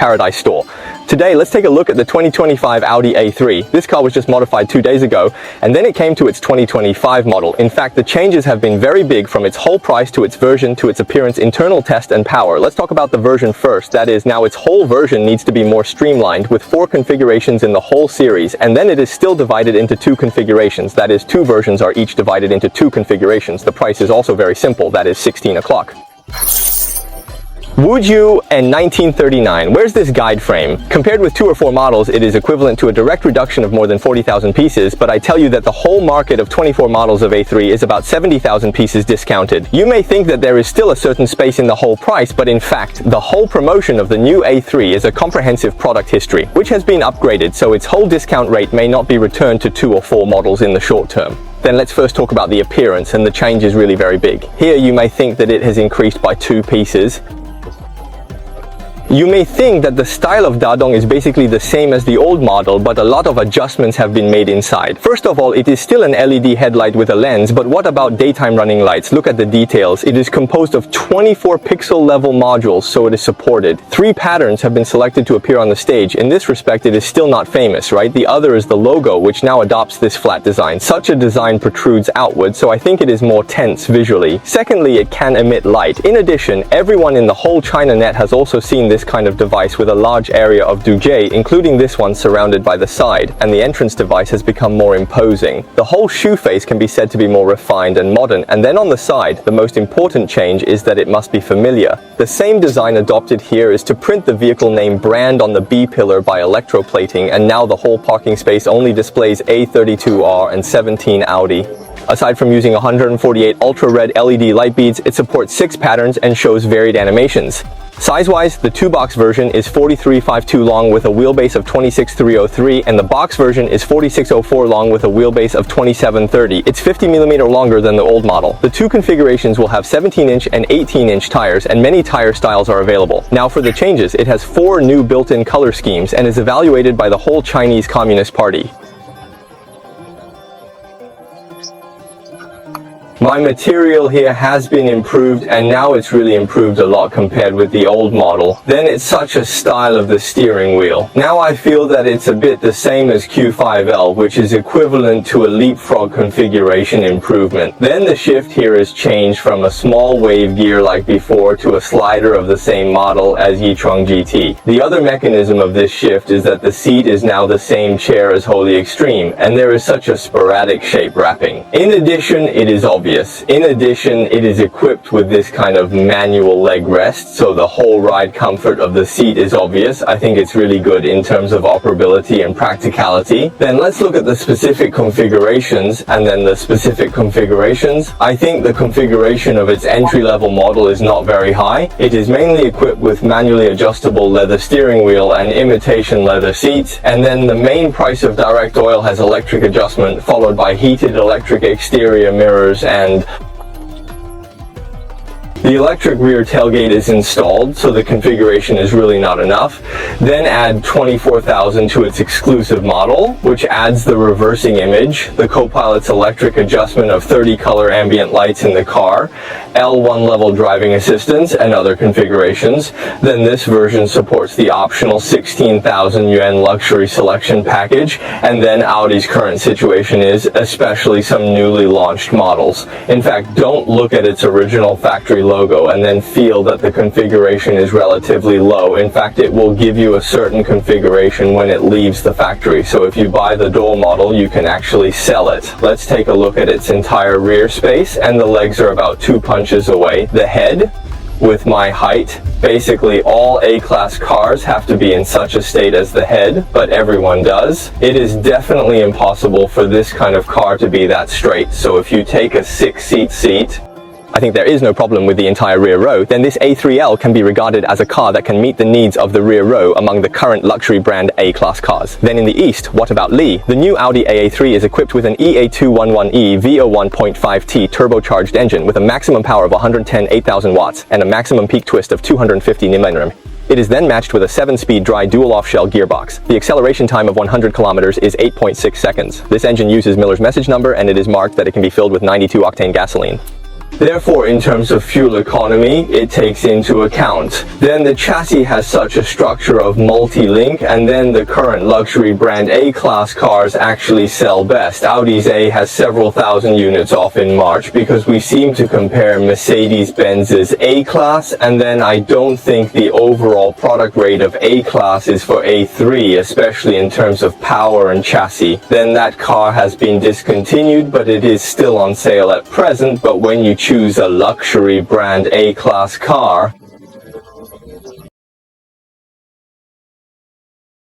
paradise store. Today, let's take a look at the 2025 Audi A3. This car was just modified 2 days ago, and then it came to its 2025 model. In fact, the changes have been very big, from its whole price to its version to its appearance, internal test and power. Let's talk about the version first. That is, now its whole version needs to be more streamlined, with 4 configurations in the whole series, and then it is still divided into 2 configurations. That is, 2 versions are each divided into 2 configurations. The price is also very simple. That is 16 o'clock. Would you and 1939? Where's this guide frame? Compared with 2 or 4 models, it is equivalent to a direct reduction of more than 40,000 pieces, but I tell you that the whole market of 24 models of A3 is about 70,000 pieces discounted. You may think that there is still a certain space in the whole price, but in fact, the whole promotion of the new A3 is a comprehensive product history, which has been upgraded, so its whole discount rate may not be returned to 2 or 4 models in the short term. Then let's first talk about the appearance, and the change is really very big. Here you may think that it has increased by 2 pieces. You may think that the style of Dadong is basically the same as the old model, but a lot of adjustments have been made inside. First of all, it is still an LED headlight with a lens, but what about daytime running lights? Look at the details. It is composed of 24 pixel level modules, so it is supported. 3 patterns have been selected to appear on the stage. In this respect, it is still not famous, right? The other is the logo, which now adopts this flat design. Such a design protrudes outward, so I think it is more tense visually. Secondly, it can emit light. In addition, everyone in the whole China net has also seen this kind of device with a large area of doujie, including this one surrounded by the side, and the entrance device has become more imposing. The whole shoe face can be said to be more refined and modern, and then on the side, the most important change is that it must be familiar. The same design adopted here is to print the vehicle name brand on the B pillar by electroplating, and now the whole parking space only displays A32R and 17 Audi. Aside from using 148 ultra-red LED light beads, it supports 6 patterns and shows varied animations. Size-wise, the 2-box version is 43.52 long with a wheelbase of 26.303, and the box version is 46.04 long with a wheelbase of 27.30. It's 50mm longer than the old model. The 2 configurations will have 17-inch and 18-inch tires, and many tire styles are available. Now for the changes, it has 4 new built-in color schemes and is evaluated by the whole Chinese Communist Party. My material here has been improved, and now it's really improved a lot compared with the old model. Then it's such a style of the steering wheel. Now I feel that it's a bit the same as Q5L, which is equivalent to a leapfrog configuration improvement. Then the shift here is changed from a small wave gear like before to a slider of the same model as Yichuang GT. The other mechanism of this shift is that the seat is now the same chair as Holy Extreme, and there is such a sporadic shape wrapping. In addition, it is obvious. In addition, it is equipped with this kind of manual leg rest, so the whole ride comfort of the seat is obvious. I think it's really good in terms of operability and practicality. Then let's look at the specific configurations, and then the specific configurations. I think the configuration of its entry-level model is not very high. It is mainly equipped with manually adjustable leather steering wheel and imitation leather seats, and then the main price of direct oil has electric adjustment, followed by heated electric exterior mirrors, and the electric rear tailgate is installed, so the configuration is really not enough. Then add 24,000 to its exclusive model, which adds the reversing image, the co-pilot's electric adjustment of 30 color ambient lights in the car, L1 level driving assistance, and other configurations. Then this version supports the optional 16,000 yuan luxury selection package, and then Audi's current situation is, especially some newly launched models. In fact, don't look at its original factory logo and then feel that the configuration is relatively low. In fact, it will give you a certain configuration when it leaves the factory. So if you buy the dual model, you can actually sell it. Let's take a look at its entire rear space, and the legs are about 2 punches away. The head, with my height, basically all A-class cars have to be in such a state as the head, but everyone does. It is definitely impossible for this kind of car to be that straight. So if you take a 6-seat seat, I think there is no problem with the entire rear row, then this A3L can be regarded as a car that can meet the needs of the rear row among the current luxury brand A-class cars. Then in the East, what about Li? The new Audi AA3 is equipped with an EA211E V01.5T turbocharged engine with a maximum power of 110 8,000 watts and a maximum peak twist of 250 Nm. It is then matched with a 7-speed dry dual off-shell gearbox. The acceleration time of 100 kilometers is 8.6 seconds. This engine uses Miller's message number, and it is marked that it can be filled with 92-octane gasoline. Therefore, in terms of fuel economy, it takes into account. Then the chassis has such a structure of multi-link, and then the current luxury brand A-Class cars actually sell best. Audi's A has several thousand units off in March because we seem to compare Mercedes-Benz's A-Class, and then I don't think the overall product rate of A-Class is for A3, especially in terms of power and chassis. Then that car has been discontinued, but it is still on sale at present. But when you choose a luxury brand A-Class car,